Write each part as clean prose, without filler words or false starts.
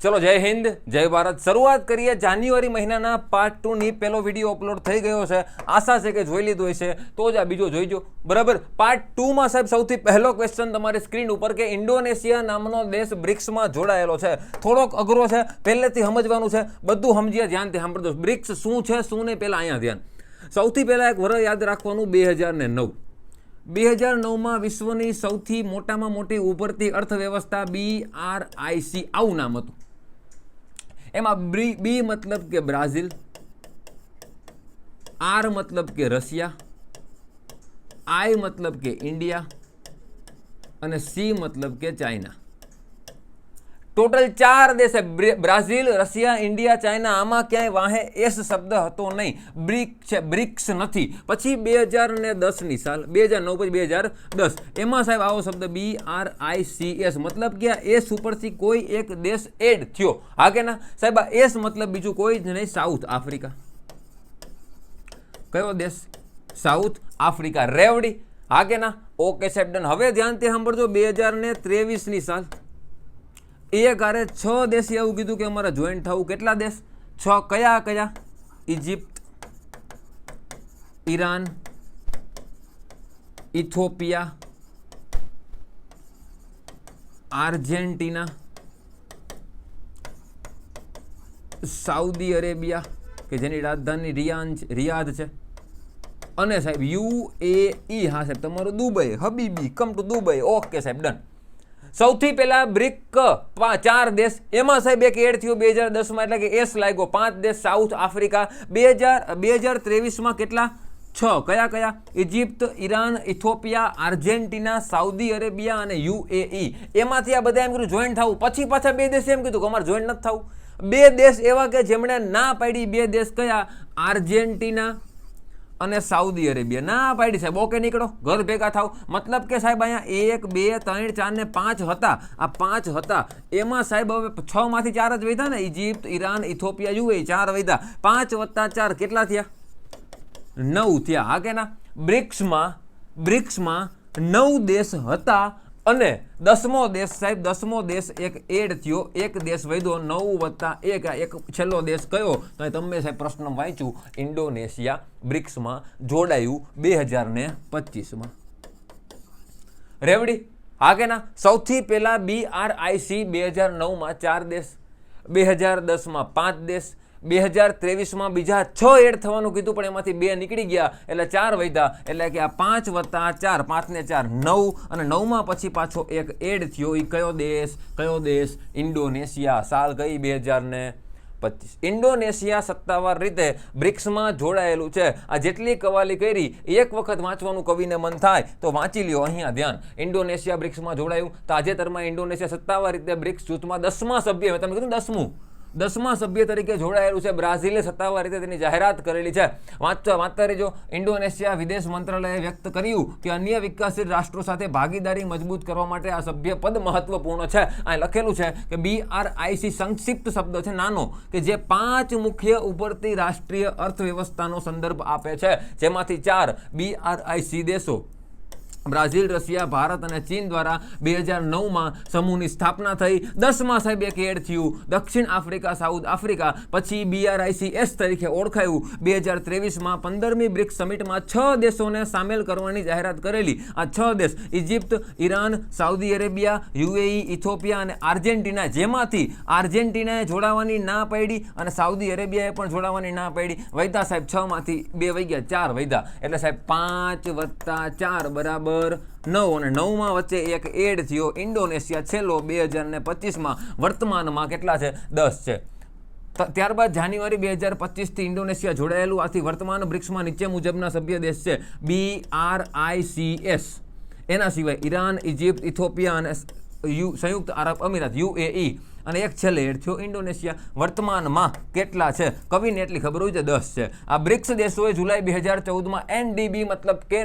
चलो जय हिंद जय भारत। शुरुआत करिए जान्युआरी महीनाना पार्ट 2 ની પહેલો વિડીયો અપલોડ થઈ ગયો છે। આશા છે કે જોઈ લીધો હશે તો જ આ બીજો જોઈજો બરાબર। પાર્ટ 2 માં સાહેબ સૌથી પહેલો ક્વેશ્ચન તમારી સ્ક્રીન ઉપર કે ઇન્ડોનેશિયા નામનો દેશ બ્રિક્સમાં જોડાયેલો છે। થોડોક અઘરો છે, પહેલેથી સમજવાનું છે, બધું સમજીએ, ધ્યાનથી સાંભળજો। બ્રિક્સ શું છે શું નહીં પહેલા અહીંયા ધ્યાન। સૌથી પહેલા એક વર્ષ યાદ રાખવાનું 2009। 2009માં વિશ્વની સૌથી મોટામાં મોટી ઉભરતી અર્થવ્યવસ્થા BRIC આવું નામ હતું। એમાં બી મતલબ કે બ્રાઝિલ, આર મતલબ કે રશિયા, આઈ મતલબ કે ઇન્ડિયા અને સી મતલબ કે ચાઇના। ટોટલ 4 દેશ છે, બ્રાઝિલ, રશિયા, ઇન્ડિયા, ચાઇના। આમાં ક્યાંય વાહે એસ શબ્દ હતો નહીં, બ્રિક્સ નથી। પછી 2010ની સાલ 2009 પછી 2010 એમાં સાહેબ આવો શબ્દ BRICS મતલબ કે એસ ઉપરથી કોઈ એક દેશ એડ થયો। હા કે ના સાહેબ? એસ મતલબ બીજું કોઈ જ નહીં, સાઉથ આફ્રિકા। કયો દેશ? South Africa. રેવડી? હા કે ના? ઓકે સાહેબ ડન। હવે ધ્યાનથી સાંભળજો 2023ની સાલ એક આરે 6 દેશે એવું કીધું કે અમારે જોઈન્ટ થવું। કેટલા દેશ? 6। કયા કયા? Egypt, Iran, Ethiopia, Argentina, Saudi Arabia કે જેની રાજધાની રિયાદ છે, અને સાહેબ UAE। હા સાહેબ તમારું દુબઈ, હબીબી કમ ટુ દુબઈ। ઓકે સાહેબ ડન। સૌથી પહેલા બ્રિક 4 દેશ, એમાં સાહેબ એક એડ થયો 2010માં, એટલે કે એસ લાગ્યો। 5 દેશ સાઉથ આફ્રિકા। 2023માં કેટલા? 6। કયા કયા? Egypt, Iran, Ethiopia, Argentina, Saudi Arabia અને UAE। એમાંથી આ બધા એમ કીધું જોઈન્ટ થવું। પછી પાછા 2 દેશ એમ કીધું કે અમારે જોઈન્ટ નથી થવું। 2 દેશ એવા કે જેમણે ના પાડી। 2 દેશ કયા? આર્જેન્ટિના અને સાઉદી અરેબિયા ના પાડી સાહેબ। ઓકે નીકળો, ઘર ભેગા થાવ। મતલબ કે સાહેબ અહીંયા 1 2 3 4 ને 5 હતા। આ 5 હતા એમાં સાહેબ હવે 6 માંથી 4 જ વધ્યા ને, ઇજિપ્ત, ઈરાન, ઇથોપિયા, UAE 4 વધ્યા। 5 વત્તા 4 કેટલા થયા? 9 થયા। હા કે ના? બ્રિક્સમાં 9 દેશ હતા અને 10મો દેશ સાહેબ 10મો દેશ એક એડ થયો, એક દેશ વધ્યો। 9 વત્તા 1 એક છેલ્લો દેશ કયો? તો તમે સાહેબ પ્રશ્ન વાંચ્યું, ઇન્ડોનેશિયા બ્રિક્સમાં જોડાયું 2025માં। રેવડી? હા કે ના? સૌથી પહેલા BRIC 2009માં 4 દેશ, 2010માં 5 દેશ, 2023માં બીજા 6 એડ થવાનું કીધું પણ એમાંથી 2 નીકળી ગયા એટલે 4 વધ્યા। એટલે કે આ 5 વત્તા 4, 5 ને 4 9, અને 9માં પછી પાછો એક એડ થયો। એ કયો દેશ? કયો દેશ? ઇન્ડોનેશિયા। સાલ કઈ? 2025। ઇન્ડોનેશિયા સત્તાવાર રીતે બ્રિક્સમાં જોડાયેલું છે। આ જેટલી કવાલી કરી એક વખત વાંચવાનું કવિને મન થાય તો વાંચી લ્યો। અહીંયા ધ્યાન, ઇન્ડોનેશિયા બ્રિક્સમાં જોડાયું। તાજેતરમાં ઇન્ડોનેશિયા સત્તાવાર રીતે બ્રિક્સ જૂથમાં 10મા સભ્ય, મેં તમને કીધું 10મા સભ્ય તરીકે જોડાયેલું છે। બ્રાઝિલે સત્તાવાર રીતે તેની જાહેરાત કરેલી છે। વાંચતા રહેજો। ઇન્ડોનેશિયા વિદેશ મંત્રાલયે વ્યક્ત કર્યું કે અન્ય વિકસિત રાષ્ટ્રો સાથે ભાગીદારી મજબૂત કરવા માટે આ સભ્ય પદ મહત્વપૂર્ણ છે। અહીં લખેલું છે કે BRIC સંક્ષિપ્ત શબ્દ છે, નાનો, કે જે 5 મુખ્ય ઉભરતી રાષ્ટ્રીય અર્થવ્યવસ્થાનો સંદર્ભ આપે છે, જેમાંથી 4 BRIC દેશો બ્રાઝિલ, રશિયા, ભારત અને ચીન દ્વારા 2009માં સમૂહની સ્થાપના થઈ। 10માં સાહેબ એક એડ થયું, દક્ષિણ આફ્રિકા, સાઉથ આફ્રિકા। પછી BRICS તરીકે ઓળખાયું। 2023માં 15મી બ્રિક્સ સમિટમાં 6 દેશોને સામેલ કરવાની જાહેરાત કરેલી। આ 6 દેશ Egypt, Iran, Saudi Arabia, UAE, Ethiopia અને આર્જેન્ટિના, જેમાંથી આર્જેન્ટિનાએ જોડાવાની ના પાડી અને સાઉદી અરેબિયાએ પણ જોડાવાની ના પાડી। વધ્યા સાહેબ 6 માંથી 2 વહી ગયા, 4 વધ્યા। એટલે સાહેબ 5 વત્તા 4 બરાબર 9, અને 9માં વચ્ચે એક એડ થયો ઇન્ડોનેશિયા છેલ્લો 2025માં। વર્તમાનમાં કેટલા છે? 10 છે। ત્યારબાદ જાન્યુઆરી 2025થી ઇન્ડોનેશિયા જોડાયેલું। આથી વર્તમાન બ્રિક્સમાં નીચે મુજબના સભ્ય દેશ છે BRICS। એના સિવાય ઈરાન, ઇજિપ્ત, ઇથોપિયા અને સંયુક્ત આરબ અમીરાત UAE, અને એક છેલ્લે એડ થયો ઇન્ડોનેશિયા। વર્તમાનમાં કેટલા છે? કવિને એટલી ખબર હોય છે, 10 છે। આ બ્રિક્સ દેશોએ જુલાઈ 2014માં NDB મતલબ કે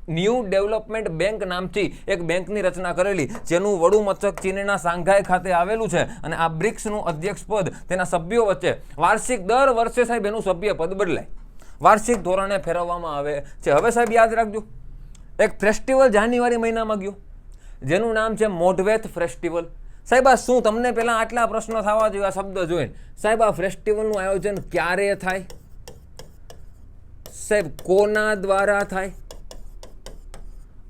ન્યૂ ડેવલપમેન્ટ બેંક નામથી એક બેંકની રચના કરેલી, જેનું વડું મથક ચીનના શાંઘાઈ ખાતે આવેલું છે। અને આ બ્રિક્સનું અધ્યક્ષ પદ તેના સભ્યો વચ્ચે વાર્ષિક દર વર્ષે સાહેબ એનું સભ્ય પદ બદલાય, વાર્ષિક ધોરણે ફેરવવામાં આવે છે। હવે સાહેબ યાદ રાખજો, એક ફેસ્ટિવલ જાન્યુઆરી મહિનામાં ગયો જેનું નામ છે મોઢવેથ ફેસ્ટિવલ। સાહેબ આ શું તમને પહેલા આટલા પ્રશ્નો થવા જોઈએ આ શબ્દ જોઈને? સાહેબ આ ફેસ્ટિવલનું આયોજન ક્યારે થાય? સાહેબ કોના દ્વારા થાય?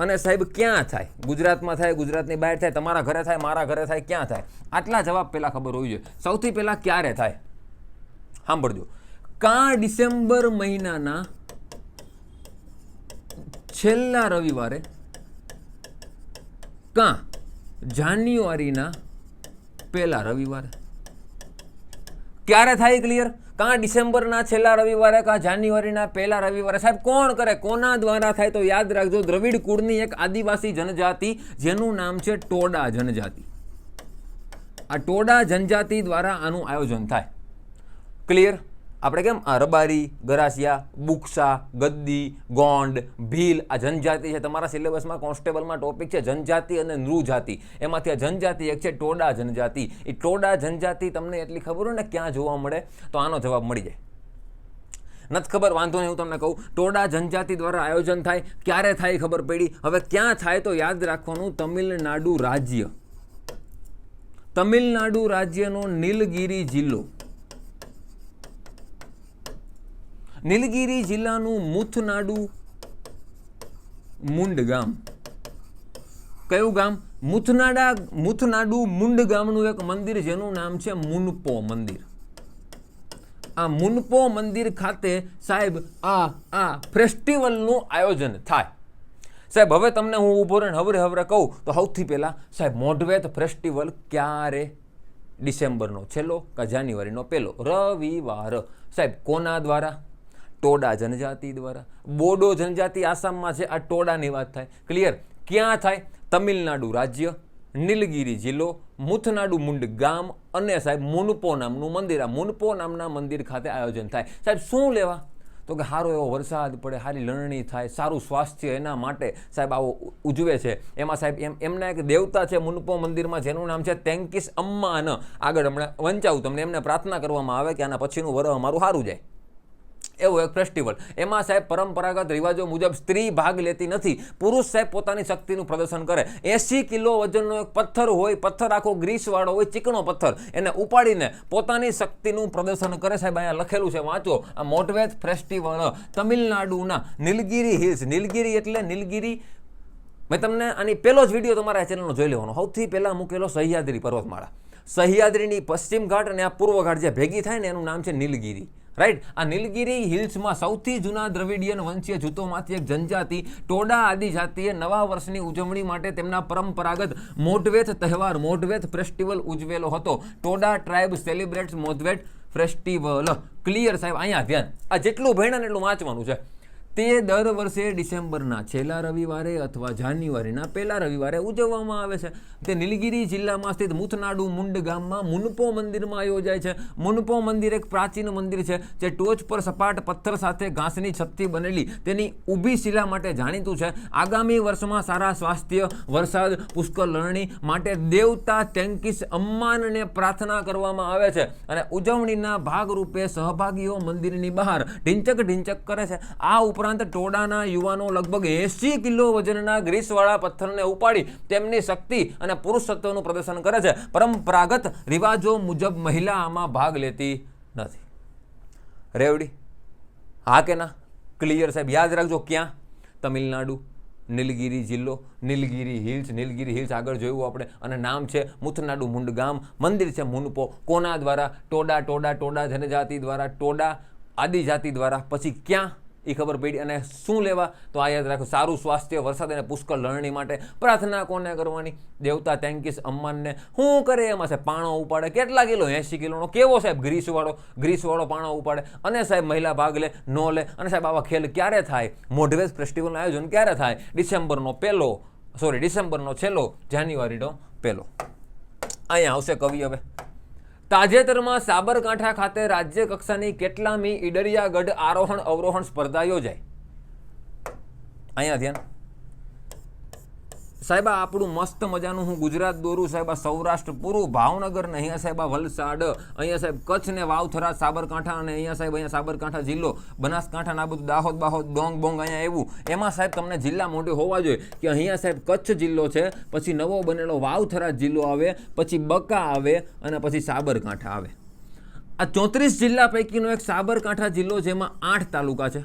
અને સાહેબ ક્યાં થાય? ગુજરાતમાં થાય, ગુજરાતની બહાર થાય, તમારા ઘરે થાય, મારા ઘરે થાય, ક્યાં થાય? આટલા જવાબ પહેલા ખબર હોવી જોઈએ. સૌથી પહેલા ક્યારે થાય સાંભળજો. કાં ડિસેમ્બર મહિનાના છેલ્લા રવિવારે, કાં જાન્યુઆરીના પહેલા રવિવારે. ક્યારે થાય? ક્લિયર? કાં ડિસેમ્બરના છેલ્લા રવિવારે, કાં જાન્યુઆરીના પહેલા રવિવારે. સાહેબ કોણ કરે? કોના દ્વારા થાય? તો યાદ રાખજો, દ્રવિડ કુળની એક આદિવાસી જનજાતિ જેનું નામ છે ટોડા જનજાતિ. આ ટોડા જનજાતિ દ્વારા આનું આયોજન થાય. ક્લિયર? આપણે કેમ આ રબારી, ગરાસિયા, બુક્સા, ગદ્દી, ગોંડ, ભીલ આ જનજાતિ છે. તમારા સિલેબસમાં કોન્સ્ટેબલમાં ટોપિક છે જનજાતિ અને નૃજાતિ. એમાંથી આ જનજાતિ એક છે ટોડા જનજાતિ. એ ટોડા જનજાતિ તમને એટલી ખબર હોય ને ક્યાં જોવા મળે તો આનો જવાબ મળી જાય. નથી ખબર? વાંધો નહીં, હું તમને કહું. ટોડા જનજાતિ દ્વારા આયોજન થાય. ક્યારે થાય ખબર પડી. હવે ક્યાં થાય તો યાદ રાખવાનું, તમિલનાડુ રાજ્ય. તમિલનાડુ રાજ્યનો નીલગિરી જિલ્લો. નીલગિરી જિલ્લાનું મુથનાડુ મુંડ ગામ. કયું ગામ? મુથનાડુ મુંડ ગામનું એક મંદિર જેનું નામ છે મુનપો મંદિર. આ મુનપો મંદિર ખાતે સાહેબ આ ફેસ્ટિવલનું આયોજન થાય. સાહેબ હવે તમને હું ઊભો રહીને હવરે કહું તો સૌથી પહેલા સાહેબ મોઢવેત ફેસ્ટિવલ ક્યારે? ડિસેમ્બરનો છેલ્લો કે જાન્યુઆરીનો પહેલો રવિવાર. સાહેબ કોના દ્વારા? ટોડા જનજાતિ દ્વારા. બોડો જનજાતિ આસામમાં છે. આ ટોડાની વાત થાય. ક્લિયર? ક્યાં થાય? તમિલનાડુ રાજ્ય, નીલગિરી જિલ્લો, મુથનાડુ મુંડ ગામ અને સાહેબ મુનપો નામનું મંદિર. આ મુનપો નામના મંદિર ખાતે આયોજન થાય. સાહેબ શું લેવા? તો કે સારો એવો વરસાદ પડે, સારી લણણી થાય, સારું સ્વાસ્થ્ય, એના માટે સાહેબ આવો ઉજવે છે. એમાં સાહેબ એમના એક દેવતા છે મુનપો મંદિરમાં જેનું નામ છે તેંકિસ અમ્માન. આગળ હમણાં વંચાવું તમને. એમને પ્રાર્થના કરવામાં આવે કે આના પછીનું વરહ અમારું સારું જાય. એવો એક ફેસ્ટિવલ. એમાં સાહેબ પરંપરાગત રિવાજો મુજબ સ્ત્રી ભાગ લેતી નથી. પુરુષ સાહેબ પોતાની શક્તિનું પ્રદર્શન કરે. 80 કિલો વજનનો એક પથ્થર હોય, પથ્થર આખો ગ્રીસવાળો હોય, ચીકણો પથ્થર, એને ઉપાડીને પોતાની શક્તિનું પ્રદર્શન કરે. સાહેબ અહીંયા લખેલું છે, વાંચો. આ મોઢવેત ફેસ્ટિવલ તમિલનાડુના નીલગિરી હિલ્સ. નીલગિરી એટલે નીલગિરી. મેં તમને આની પહેલો જ વિડીયો તમારા ચેનલનો જોઈ લેવાનો. સૌથી પહેલાં મૂકેલો સહ્યાદ્રી પર્વતમાળા. સહ્યાદ્રીની પશ્ચિમ ઘાટ અને આ પૂર્વ ઘાટ જે ભેગી થાય ને એનું નામ છે નીલગિરી. રાઈટ? આ નીલગિરી હિલ્સમાં સૌથી જૂના દ્રવિડિયન વંશીય જૂથોમાંથી એક જનજાતિ ટોડા આદિજાતિએ નવા વર્ષની ઉજવણી માટે તેમના પરંપરાગત મોઢવેત તહેવાર મોઢવેત ફેસ્ટિવલ ઉજવેલો હતો. Toda tribe celebrates Modhweth festival. Clear સાહેબ? અહીંયા ધ્યાન. આ જેટલું ભણ્યા ને એટલું વાંચવાનું છે. તે દર વર્ષે ડિસેમ્બરના છેલ્લા રવિવારે અથવા જાન્યુઆરીના પહેલા રવિવારે ઉજવવામાં આવે છે. તે નીલગિરી જિલ્લામાં સ્થિત મુથનાડુ મુંડ ગામમાં મુનપો મંદિરમાં યોજાય છે. મુનપો મંદિર એક પ્રાચીન મંદિર છે જે ટોચ પર સપાટ પથ્થર સાથે ઘાસની છતથી બનેલી તેની ઊભી શિલા માટે જાણીતું છે. આગામી વર્ષમાં સારા સ્વાસ્થ્ય, વરસાદ, પુષ્કળ લણણી માટે દેવતા તેંકિસ અમ્માનને પ્રાર્થના કરવામાં આવે છે અને ઉજવણીના ભાગરૂપે સહભાગીઓ મંદિરની બહાર ઢીંચક કરે છે. આ ઉપરાંત ટોડાના યુવાનો લગભગ 80 કિલો વજનના ગ્રીસવાળા પથ્થરને ઉપાડી તેમની શક્તિ અને પુરુષત્વનું પ્રદર્શન કરે છે. પરંપરાગત રિવાજો મુજબ મહિલા આમાં ભાગ લેતી નથી. રેવડી? હા કે ના? ક્લિયર સાહેબ? યાદ રાખજો. ક્યાં? તમિલનાડુ, નીલગિરી જિલ્લો, નીલગિરી હિલ્સ. નીલગિરી હિલ્સ આગળ જોયું આપણે અને નામ છે મુથનાડુ મુંડ ગામ. મંદિર છે મુનપો. કોના દ્વારા? ટોડા જનજાતિ દ્વારા, ટોડા આદિજાતિ દ્વારા. પછી ક્યાં એ ખબર પડી. અને શું લેવા? તો આ યાદ રાખો, સારું સ્વાસ્થ્ય, વરસાદ અને પુષ્કળ લણણી માટે. પ્રાર્થના કોને કરવાની? દેવતા તેંકિસ અમ્માનને. શું કરે એમાં? સાહેબ પાણો ઉપાડે. કેટલા કિલો? 80 કિલોનો. કેવો સાહેબ? ગ્રીસવાળો પાણો ઉપાડે. અને સાહેબ મહિલા ભાગ લે ન લે. અને સાહેબ આવા ખેલ ક્યારે થાય? મોઢવેત ફેસ્ટિવલનું આયોજન ક્યારે થાય? ડિસેમ્બરનો છેલ્લો, જાન્યુઆરીનો પહેલો. અહીંયા આવશે કવિ. હવે તાજેતરમાં સાબરકાંઠા ખાતે રાજ્ય કક્ષાની કેટલામી ઈડરિયાગઢ આરોહણ અવરોહણ સ્પર્ધા યોજાઈ? અહીંયા ધ્યાન. સાહેબ આપણું મસ્ત મજાનું હું ગુજરાત દોરું સાહેબ, સૌરાષ્ટ્ર પૂરું, ભાવનગર ને અહીંયા સાહેબ વલસાડ, અહીંયા સાહેબ કચ્છ ને વાવથરા, સાબરકાંઠા, અને અહીંયા સાહેબ અહીંયા સાબરકાંઠા જિલ્લો, બનાસકાંઠા ને આ બધું દાહોદ બાહોદ ડોંગ બોંગ અહીંયા એવું, એમાં સાહેબ તમને જિલ્લા મોટે હોવા જોઈએ કે અહીંયા સાહેબ કચ્છ જિલ્લો છે, પછી નવો બનેલો વાવથરા જિલ્લો આવે, પછી બકા આવે, અને પછી સાબરકાંઠા આવે. આ 34 જિલ્લા પૈકીનો એક સાબરકાંઠા જિલ્લો, જેમાં 8 તાલુકા છે.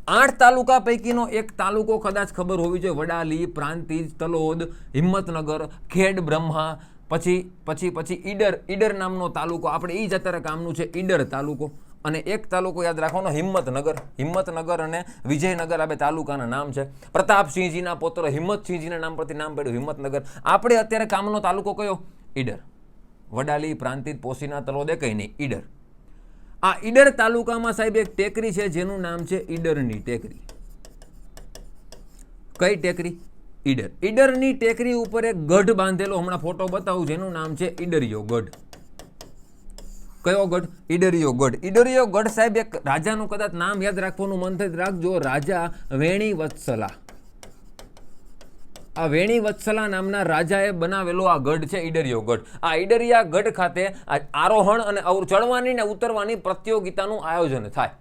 8 તાલુકા પૈકીનો એક તાલુકો કદાચ ખબર હોવી જોઈએ, વડાલી, પ્રાંતિજ, તલોદ, હિંમતનગર, ખેડ બ્રહ્મા, પછી ઈડર નામનો તાલુકો, આપણે એ જ અત્યારે કામનું છે, ઈડર તાલુકો. અને એક તાલુકો યાદ રાખવાનો હિંમતનગર અને વિજયનગર, આ બે તાલુકાના નામ છે. પ્રતાપસિંહજીના પુત્ર હિંમતસિંહજીના નામ પરથી નામ પડ્યું હિંમતનગર. આપણે અત્યારે કામનો તાલુકો કયો? ઈડર. વડાલી, પ્રાંતિજ, પોશીના, તલોદ એ કંઈ નહીં, ઈડર. આ ઈડર તાલુકામાં સાહેબ એક ટેકરી છે જેનું નામ છે ઈડરની ટેકરી. કઈ ટેકરી? ઈડર. ઈડરની ટેકરી ઉપર એક ગઢ બાંધેલો, હમણાં ફોટો બતાવું, જેનું નામ છે ઈડરિયો ગઢ. કયો ગઢ? ઈડરિયો ગઢ. ઈડરિયો ગઢ સાહેબ એક રાજાનું કદાચ નામ યાદ રાખવાનું મન થાય રાખજો, રાજા વેણી વત્સલા. આ વેણી વત્સલા નામના રાજાએ બનાવેલો આ ગઢ છે ઈડરિયો ગઢ. આ ઈડરિયા ગઢ ખાતે આરોહણ અને ચડવાની ને ઉતરવાની પ્રતિયોગિતાનું આયોજન થાય.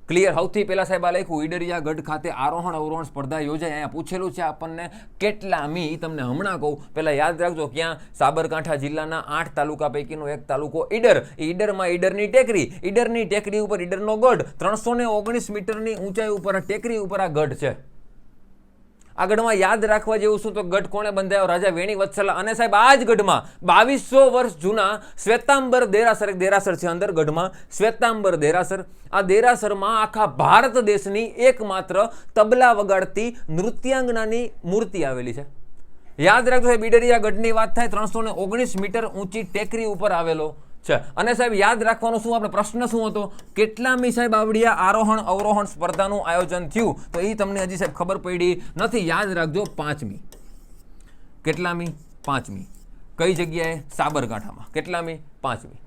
ક્લિયર? સૌથી પહેલા સાહેબ આ લખ્યું, ઈડરિયા ગઢ ખાતે આરોહણ અવરોહણ સ્પર્ધા યોજાય. અહીંયા પૂછેલું છે આપણને કેટલામી, તમને હમણાં કહું, પહેલા યાદ રાખજો. ક્યાં? સાબરકાંઠા જિલ્લાના 8 તાલુકા પૈકીનો એક તાલુકો ઈડર. ઈડરમાં ઈડરની ટેકરી, ઈડરની ટેકરી ઉપર ઈડરનો ગઢ, 319 મીટરની ઊંચાઈ ઉપર ટેકરી ઉપર આ ગઢ છે. આ ગઢમાં યાદ રાખવા જેવું શું? તો ગઢ કોણે બંધાયો? રાજા વેણી વત્સલા. અને સાહેબ આ જ ગઢમાં 2200 વર્ષ જૂના શ્વેતાંબર દેરાસર, એક દેરાસર છે અંદર ગઢમાં, શ્વેતાંબર દેરાસર. આ દેરાસરમાં આખા ભારત દેશની એકમાત્ર તબલા વગાડતી નૃત્યાંગનાની મૂર્તિ આવેલી છે. યાદ રાખજો સાહેબ, ઈડરિયા ગઢની વાત થાય, 319 મીટર ઊંચી ટેકરી ઉપર આવેલો છે. અને સાહેબ યાદ રાખવાનું શું? આપણે પ્રશ્ન શું હતો? કેટલામી સાહેબ આવડિયા આરોહણ અવરોહણ સ્પર્ધાનું આયોજન થયું? તો એ તમને હજી સાહેબ ખબર પડી નથી. યાદ રાખજો 5મી. કેટલામી? 5મી. કઈ જગ્યાએ? સાબરકાંઠામાં. કેટલામી? 5મી.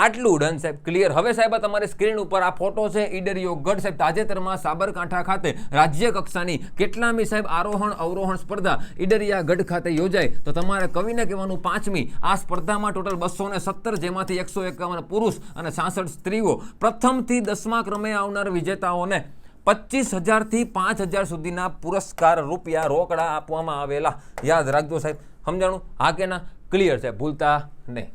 આટલું ડન સાહેબ. ક્લિયર? હવે સાહેબ તમારી સ્ક્રીન ઉપર આ ફોટો છે ઈડરિયો ગઢ. સાહેબ તાજેતરમાં સાબરકાંઠા ખાતે રાજ્ય કક્ષાની કેટલામી સાહેબ આરોહણ અવરોહણ સ્પર્ધા ઈડરિયા ગઢ ખાતે યોજાય? તો તમારે કવિને કહેવાનું 5મી. આ સ્પર્ધામાં ટોટલ 217, જેમાંથી 151 પુરુષ અને 66 સ્ત્રીઓ. પ્રથમથી 10મા ક્રમે આવનાર વિજેતાઓને 25,000 થી 5,000 સુધીના પુરસ્કાર રૂપિયા રોકડા આપવામાં આવેલા. યાદ રાખજો સાહેબ. સમજાણું? હા કે ના? ક્લિયર છે, ભૂલતા નહીં.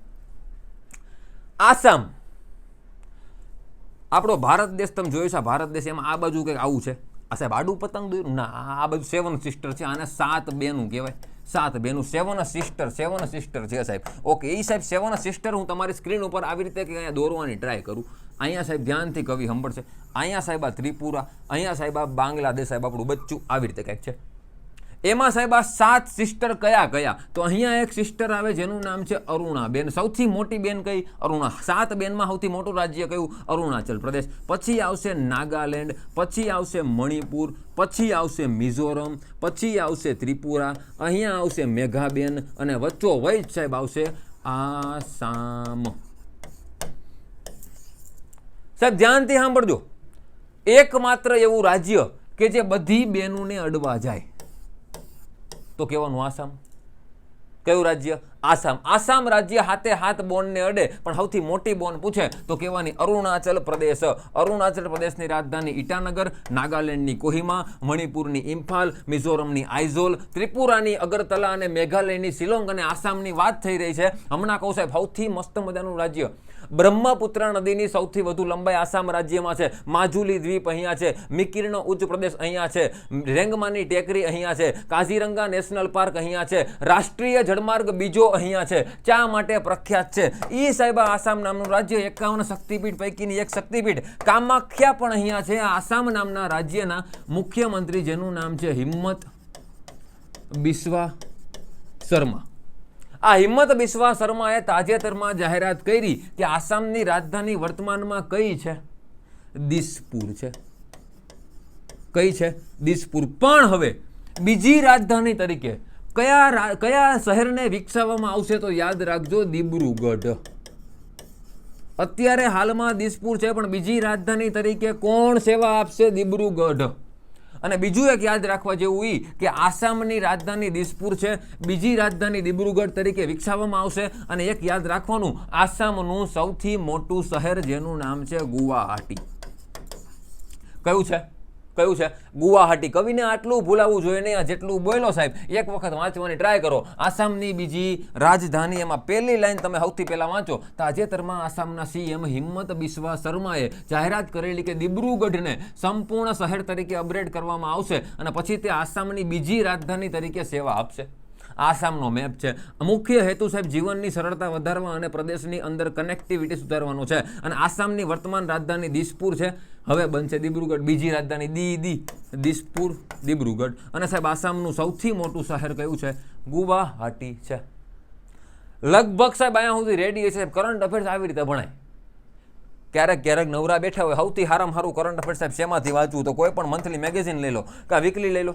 આસામ, આપણો ભારત દેશ તમે જોયું છે, ભારત દેશ, એમાં આ બાજુ કંઈક આવું છે. આ સાહેબ આડું પતંગ દોર્યું? ના, આ બાજુ 7 સિસ્ટર છે. આને 7 બેનું કહેવાય. 7 બેનું, 7 સિસ્ટર છે સાહેબ. ઓકે, એ સાહેબ 7 સિસ્ટર હું તમારી સ્ક્રીન ઉપર આવી રીતે અહીંયા દોરવાની ટ્રાય કરું. અહીંયા સાહેબ ધ્યાનથી કવિ સાંભળશે. અહીંયા સાહેબ આ ત્રિપુરા, અહીંયા સાહેબ આ બાંગ્લાદેશ, સાહેબ આપણું બચ્ચું, આવી રીતે કંઈક છે. એમાં સાહેબ આ 7 સિસ્ટર કયા? તો અહીંયા એક સિસ્ટર આવે જેનું નામ છે અરુણાબેન. સૌથી મોટી બેન કઈ? અરુણા. 7 બેનમાં સૌથી મોટું રાજ્ય કયું? અરુણાચલ પ્રદેશ. પછી આવશે નાગાલેન્ડ, પછી આવશે મણિપુર, પછી આવશે મિઝોરમ, પછી આવશે ત્રિપુરા, અહીંયા આવશે મેઘાબેન, અને વચ્ચોવચ સાહેબ આવશે આસામ. સાહેબ ધ્યાનથી સાંભળજો, એકમાત્ર એવું રાજ્ય કે જે બધી બેનોને અડવા જાય, તો કહેવાનું આસામ. કયું રાજ્ય? આસામ. આસામ રાજ્ય હાથે હાથ બોનને અડે, પણ સૌથી મોટી બોન પૂછે તો કહેવાની અરુણાચલ પ્રદેશ. અરુણાચલ પ્રદેશની રાજધાની ઈટાનગર, નાગાલેન્ડની કોહિમા, મણિપુરની ઇમ્ફાલ, મિઝોરમની આઇઝોલ, ત્રિપુરાની અગરતલા અને મેઘાલયની શિલોંગ અને આસામની વાત થઈ રહી છે. હમણાં કહું સાહેબ, સૌથી મસ્ત મજાનું રાજ્ય. બ્રહ્મપુત્રા નદીની સૌથી વધુ લંબાઈ આસામ રાજ્યમાં છે. માજુલી દ્વીપ અહીંયા છે, મિકીરનો ઉચ્ચ પ્રદેશ અહીંયા છે, રેંગમાની ટેકરી અહીંયા છે, કાઝીરંગા નેશનલ પાર્ક અહીંયા છે, રાષ્ટ્રીય જળમાર્ગ બીજો અહીંયા છે, ચા માટે પ્રખ્યાત છે. ઈ સાહેબ આસામ નામનું રાજ્ય 51 શક્તિપીઠ પૈકીની એક શક્તિપીઠ કામાખ્યા પણ અહીંયા છે. આસામ નામના રાજ્યના મુખ્યમંત્રી, જેનું નામ છે હિંમત બિસ્વા શર્મા. આ હિંમત બિસ્વા શર્માએ તાજેતરમાં જાહેરાત કરી કે આસામની રાજધાની વર્તમાનમાં કઈ છે? દિસપુર છે. કઈ છે? દિસપુર. પણ હવે બીજી રાજધાની તરીકે કયા શહેરને વિકસાવવામાં આવશે? તો યાદ રાખજો, દિબ્રુગઢ. અત્યારે હાલમાં દિસપુર છે, પણ બીજી રાજધાની તરીકે કોણ સેવા આપશે? દિબ્રુગઢ. અને બીજું એક યાદ રાખવા જેવું એ કે આસામની રાજધાની દિસપુર છે, બીજી રાજધાની દિબ્રુગઢ તરીકે વિકસાવવામાં આવશે, અને એક યાદ રાખવાનું આસામનું સૌથી મોટું શહેર જેનું નામ છે ગુવાહાટી. કયું છે? કયું છે? ગુવાહાટી. કવિને આટલું ભૂલાવવું જોઈએ નહીં, આ જેટલું બોલ્યો સાહેબ એક વખત વાંચવાની ટ્રાય કરો. આસામની બીજી રાજધાની, એમાં પહેલી લાઈન તમે સૌથી પહેલા વાંચો. તાજેતરમાં આસામના સીએમ હિંમત બિસ્વા શર્માએ જાહેરાત કરેલી કે દિબ્રુગઢને સંપૂર્ણ શહેર તરીકે અપગ્રેડ કરવામાં આવશે અને પછી તે આસામની બીજી રાજધાની તરીકે સેવા આપશે. આસામનો મેપ છે. મુખ્ય હેતુ સાહેબ જીવનની સરળતા વધારવા અને પ્રદેશની અંદર કનેક્ટિવિટી સુધારવાનો છે. અને આસામની વર્તમાન રાજધાની દિસપુર છે, હવે બનશે દિબ્રુગઢ. બીજી રાજધાની દિસપુર દિબ્રુગઢ. અને સાહેબ આસામનું સૌથી મોટું શહેર કયું છે? ગુવાહાટી છે. લગભગ સાહેબ અહીંયા સુધી રેડી છે સાહેબ. કરંટ અફેર્સ આવી રીતે ભણાય. ક્યારેક ક્યારેક નવરા બેઠા હોય, સૌથી સારામાં સારું કરંટ અફેર્સ સાહેબ શેમાંથી વાંચવું? તો કોઈ પણ મંથલી મેગેઝિન લઈ લો કે વીકલી લઈ લો,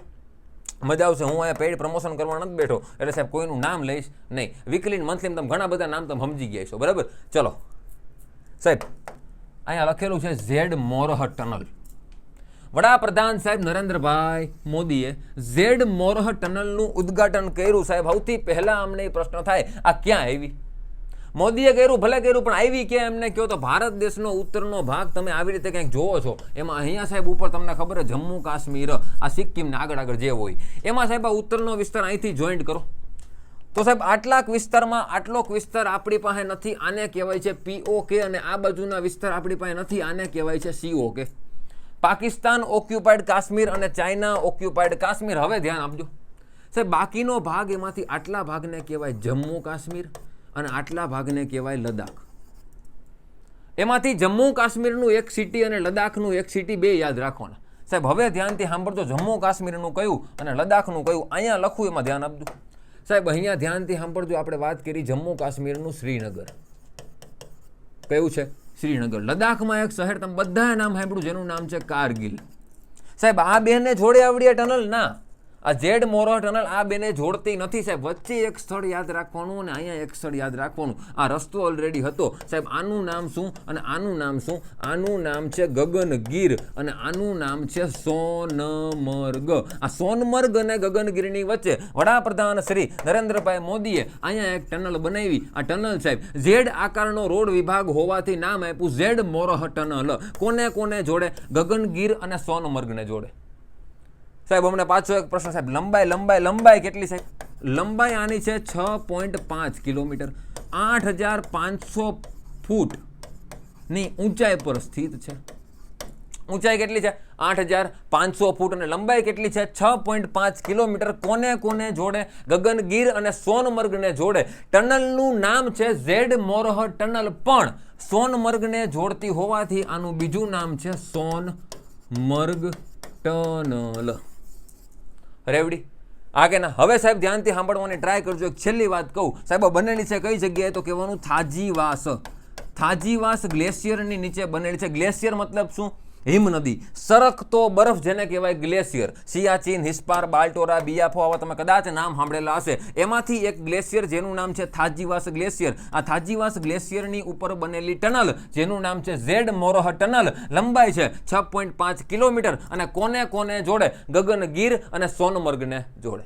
મજા આવશે. હું અહીંયા પેઇડ પ્રમોશન કરવા નથી બેઠો એટલે સાહેબ કોઈનું નામ લઈશ નહીં. વીકલી મંથલી તમે ઘણા બધા નામ તમે સમજી ગયા છો, બરાબર? ચલો સાહેબ, અહીંયા લખેલું છે ઝેડ મોરહ ટનલ. વડાપ્રધાન સાહેબ નરેન્દ્રભાઈ મોદીએ ઝેડ મોરહ ટનલનું ઉદ્ઘાટન કર્યું. સાહેબ સૌથી પહેલા અમને પ્રશ્ન થાય, આ ક્યાં આવી? મોદીએ કર્યું, ભલે કર્યું, પણ આવી ક્યાં? એમને કહો તો ભારત દેશનો ઉત્તરનો ભાગ તમે આવી રીતે કંઈક જોવો છો, એમાં અહીંયા સાહેબ ઉપર તમને ખબર છે જમ્મુ કાશ્મીર, આ સિક્કિમને આગળ જે હોય એમાં સાહેબ આ ઉત્તરનો વિસ્તાર અહીંથી જોઈન્ટ કરો તો સાહેબ આટલાક વિસ્તારમાં આટલોક વિસ્તાર આપણી પાસે નથી, આને કહેવાય છે POK, અને આ બાજુના વિસ્તાર આપણી પાસે નથી, આને કહેવાય છે COK. પાકિસ્તાન ઓક્યુપાઈડ કાશ્મીર અને ચાઇના ઓક્યુપાઈડ કાશ્મીર. હવે ધ્યાન આપજો સાહેબ, બાકીનો ભાગ એમાંથી આટલા ભાગને કહેવાય જમ્મુ કાશ્મીર અને આટલા ભાગને કહેવાય લદ્દાખ. એમાંથી જમ્મુ કાશ્મીરનું એક સિટી અને લદ્દાખનું એક સિટી બે યાદ રાખવાના સાહેબ. હવે ધ્યાનથી સાંભળજો, જમ્મુ કાશ્મીરનું કયું અને લદ્દાખનું કયું અહીંયા લખવું એમાં ધ્યાન આપજો સાહેબ. અહીંયા ધ્યાનથી સાંભળજો, આપણે વાત કરી જમ્મુ કાશ્મીરનું શ્રીનગર. કયું છે? શ્રીનગર. લદ્દાખમાં એક શહેર તમે બધાએ નામ સાંભળ્યું જેનું નામ છે કારગિલ. સાહેબ આ બેને જોડે આવડી ટનલ ના, આ ઝેડ મોરહ ટનલ આ બેને જોડતી નથી સાહેબ. વચ્ચે એક સ્થળ યાદ રાખવાનું અને અહીંયા એક સ્થળ યાદ રાખવાનું. આ રસ્તો ઓલરેડી હતો સાહેબ. આનું નામ શું અને આનું નામ શું? આનું નામ છે ગગનગીર અને આનું નામ છે સોનમર્ગ. આ સોનમર્ગ અને ગગનગીરની વચ્ચે વડાપ્રધાન શ્રી નરેન્દ્રભાઈ મોદીએ અહીંયા એક ટનલ બનાવી. આ ટનલ સાહેબ ઝેડ આકારનો રોડ વિભાગ હોવાથી નામ આપ્યું ઝેડ મોરહ ટનલ. કોને કોને જોડે? ગગનગીર અને સોનમર્ગને જોડે. સાહેબ હમણાં પાછો એક પ્રશ્ન સાહેબ, લંબાઈ કેટલી સાહેબ? લંબાઈ આની છે 6.5 કિલોમીટર, 8,500 ફૂટની ઊંચાઈ પર સ્થિત છે. ઊંચાઈ કેટલી છે? 8,500 ફૂટ અને લંબાઈ કેટલી છે? 6.5 કિલોમીટર. કોને કોને જોડે? ગગનગીર અને સોનમર્ગને જોડે. ટનલનું નામ છે ઝેડ મોરહ ટનલ, પણ સોનમર્ગને જોડતી હોવાથી આનું બીજું નામ છે સોનમર્ગ ટનલ. રેવડી આગે ના? હવે સાહેબ ધ્યાનથી સાંભળવાની ટ્રાય કરજો. એક છેલ્લી વાત કહું સાહેબ, બનેલી છે કઈ જગ્યાએ? તો કહેવાનું થાજીવાસ. થાજીવાસ ગ્લેશિયરની નીચે બનેલી છે. ગ્લેશિયર મતલબ શું? હિમ નદી, સરકતો બરફ જેને કહેવાય ગ્લેશિયર. સિયાચીન, હિસ્પાર, બાલ્ટોરા, બિયાફો આવા તમે કદાચ નામ સાંભળેલા હશે. એમાંથી એક ગ્લેશિયર જેનું નામ છે થાજીવાસ ગ્લેશિયર. આ થાજીવાસ ગ્લેશિયરની ઉપર બનેલી ટનલ જેનું નામ છે ઝેડ મોરહ ટનલ. લંબાઈ છે 6.5 કિલોમીટર અને કોને કોને જોડે? ગગનગીર અને સોનમર્ગને જોડે.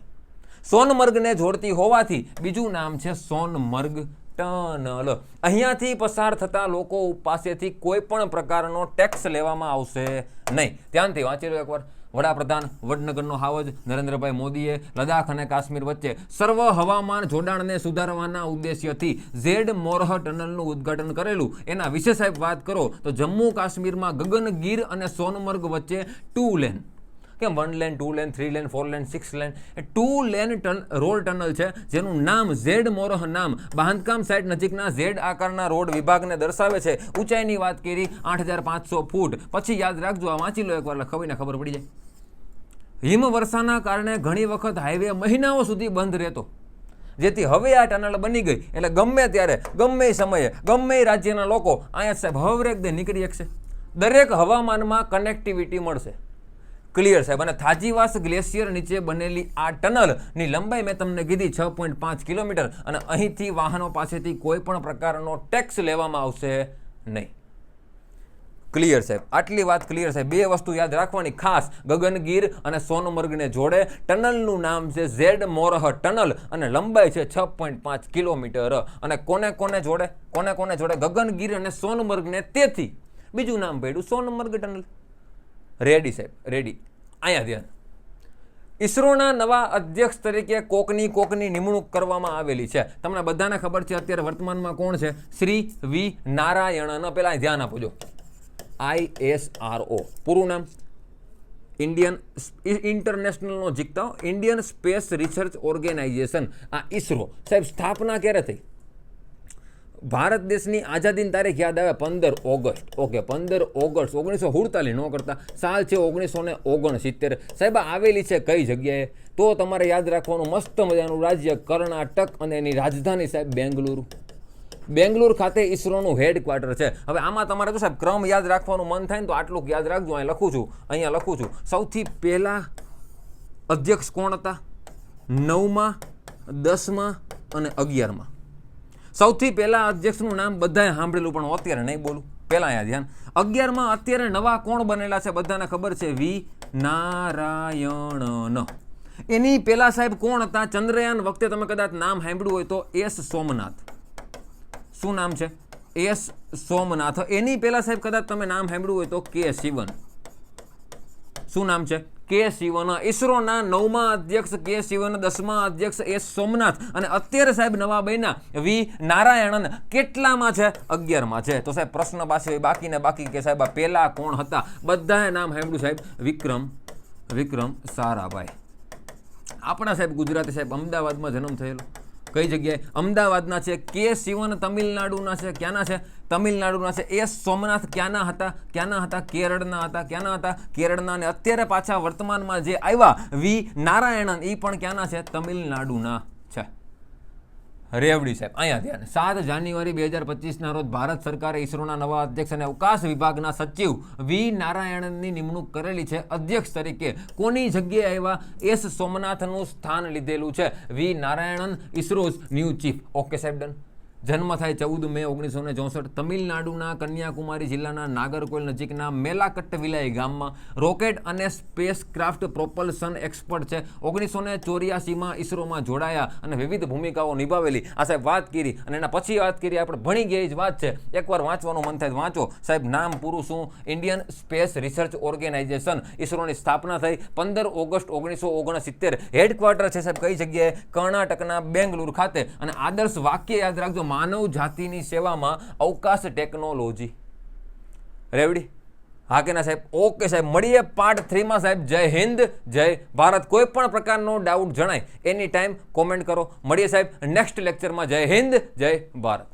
સોનમર્ગને જોડતી હોવાથી બીજું નામ છે સોનમર્ગ ટનલ. અહીંયાથી પસાર થતા લોકો પાસેથી કોઈ પણ પ્રકારનો ટેક્સ લેવામાં આવશે નહીં. ધ્યાનથી વાંચી લો એકવાર. વડાપ્રધાન વડનગરનો હાવજ નરેન્દ્રભાઈ મોદીએ લદ્દાખ અને કાશ્મીર વચ્ચે સર્વ હવામાન જોડાણને સુધારવાના ઉદ્દેશ્યથી ઝેડ મોરહ ટનલનું ઉદ્ઘાટન કરેલું. એના વિશે સાહેબ વાત કરો તો જમ્મુ કાશ્મીરમાં ગગનગીર અને સોનમર્ગ વચ્ચે 2 લેન, કેમ 1 lane, 2 lane, 3 lane, 4 lane, 6 lane, 2 lane road tunnel છે જેનું નામ ઝેડ મોરહ નામ બાંધકામ સાઇટ નજીકના ઝેડ આકારના રોડ વિભાગને દર્શાવે છે. ઊંચાઈની વાત કરી 8,500 ફૂટ. પછી યાદ રાખજો, આ વાંચી લો એકવાર, ખબર પડી જાય. હિમવર્ષાના કારણે ઘણી વખત હાઈવે મહિનાઓ સુધી બંધ રહેતો, જેથી હવે આ ટનલ બની ગઈ એટલે ગમે ત્યારે ગમે સમયે ગમે રાજ્યના લોકો અહીંયા સાહેબ હવરેક દે નીકળી શકશે. દરેક હવામાનમાં કનેક્ટિવિટી મળશે. ક્લિયર સાહેબ. અને થાજીવાસ ગ્લેશિયર નીચે બનેલી આ ટનલની લંબાઈ મેં તમને કીધી 6.5 કિલોમીટર અને અહીંથી વાહનો પાસેથી કોઈ પણ પ્રકારનો ટેક્સ લેવામાં આવશે નહીં. ક્લિયર સાહેબ, આટલી વાત ક્લિયર સાહેબ. બે વસ્તુ યાદ રાખવાની ખાસ, ગગનગીર અને સોનમર્ગને જોડે ટનલનું નામ છે ઝેડ મોરહ ટનલ અને લંબાઈ છે 6.5 કિલોમીટર. અને કોને કોને જોડે? ગગનગીર અને સોનમર્ગને, તેથી બીજું નામ પડ્યું સોનમર્ગ ટનલ. રેડી સાહેબ, રેડી. અહીંયા ધ્યાન. ઈસરોના નવા અધ્યક્ષ તરીકે કોકની નિમણૂક કરવામાં આવેલી છે. તમને બધાને ખબર છે અત્યારે વર્તમાનમાં કોણ છે? શ્રી વી નારાયણન. પેલા ધ્યાન આપજો. ISRO પૂરું નામ ઇન્ટરનેશનલનો જીકતા ઇન્ડિયન સ્પેસ રિસર્ચ ઓર્ગેનાઇઝેશન. આ ઈસરો સાહેબ સ્થાપના ક્યારે થઈ? ભારત દેશની આઝાદીની તારીખ યાદ આવે 15 ઓગસ્ટ. ઓકે, 15 ઓગસ્ટ 1947 ન કરતા, સાલ છે 1969. સાહેબ આવેલી છે કઈ જગ્યાએ? તો તમારે યાદ રાખવાનું મસ્ત મજાનું રાજ્ય કર્ણાટક અને એની રાજધાની સાહેબ બેંગલુરુ. બેંગલુરુ ખાતે ઈસરોનું હેડક્વાર્ટર છે. હવે આમાં તમારે તો સાહેબ ક્રમ યાદ રાખવાનું મન થાય ને તો આટલું યાદ રાખજો. અહીંયા લખું છું. સૌથી પહેલા અધ્યક્ષ કોણ હતા? 9મા, 10મા અને 11મા. સૌથી પહેલા અધ્યક્ષનું નામ બધાએ સાંભળેલું પણ અત્યારે નહીં બોલું. પહેલા અહીંયા ધ્યાન. 11માં અત્યારે નવા કોણ બનેલા છે? બધાને ખબર છે, વી નારાયણન. એની પહેલા સાહેબ કોણ હતા? ચંદ્રયાન વખતે તમે કદાચ નામ સાંભળ્યું હોય તો એસ સોમનાથ. શું નામ છે? એસ સોમનાથ. એની પહેલા સાહેબ કદાચ તમે નામ સાંભળ્યું હોય તો કે શિવન. શું નામ છે? કે શિવન. ઈસરોના 9મા અધ્યક્ષ કે શિવન, 10મા અધ્યક્ષ એસ સોમનાથ અને અત્યારે સાહેબ નવા બન્યા વી નારાયણન. કેટલામાં છે? 11માં છે. તો સાહેબ પ્રશ્ન બાકી કે સાહેબ પહેલા કોણ હતા? બધાએ નામ સાંભળ્યું સાહેબ, વિક્રમ સારાભાઈ. આપણા સાહેબ ગુજરાતી સાહેબ અમદાવાદમાં જન્મ થયેલો. કઈ જગ્યાએ? અમદાવાદના છે. કે શિવન તમિલનાડુના છે. ક્યાંના છે? તમિલનાડુના છે. એસ સોમનાથ ક્યાંના હતા? કેરળના હતા. ક્યાંના હતા? કેરળના. અને અત્યારે પાછા વર્તમાનમાં જે આવ્યા વી નારાયણન, એ પણ ક્યાંના છે? તમિલનાડુના છે. રેવડી સાહેબ અહીંયા ધ્યાન. 7 જાન્યુઆરી 2025ના રોજ ભારત સરકારે ઈસરોના નવા અધ્યક્ષ અને અવકાશ વિભાગના સચિવ વી નારાયણનની નિમણૂક કરેલી છે અધ્યક્ષ તરીકે. કોની જગ્યાએ આવ્યા? એસ સોમનાથનું સ્થાન લીધેલું છે વી નારાયણન, ઇસરોઝ ન્યૂ ચીફ. ઓકે સાહેબ, ડન. જન્મ થાય 14 મે 1964. તમિલનાડુના કન્યાકુમારી જિલ્લાના નાગરકોઇલ નજીકના મેલાકટ્ટવિલાઈ ગામમાં રોકેટ અને સ્પેસ ક્રાફ્ટ પ્રોપલ્શન એક્સપર્ટ છે. 1984માં ઈસરોમાં જોડાયા અને વિવિધ ભૂમિકાઓ નિભાવેલી. આ સાહેબ વાત કરી અને એના પછી વાત કરી આપણે ભણી ગયા જ વાત છે. એકવાર વાંચવાનું મન થાય વાંચો સાહેબ. નામ પૂરું શું? Indian space research organisation. ઈસરોની સ્થાપના થઈ 15 ઓગસ્ટ 1969. હેડક્વાર્ટર છે સાહેબ કઈ જગ્યાએ? કર્ણાટકના બેંગલુરુ ખાતે. અને આદર્શ વાક્ય યાદ રાખજો, માનવ જાતિની સેવામાં અવકાશ ટેકનોલોજી. રેવડી? હા કે ના સાહેબ? ઓકે સાહેબ, મળીએ પાર્ટ 3માં સાહેબ. જય હિન્દ, જય ભારત. કોઈ પણ પ્રકારનો ડાઉટ જણાય એની ટાઈમ કોમેન્ટ કરો. મળીએ સાહેબ નેક્સ્ટ લેક્ચરમાં. જય હિન્દ, જય ભારત.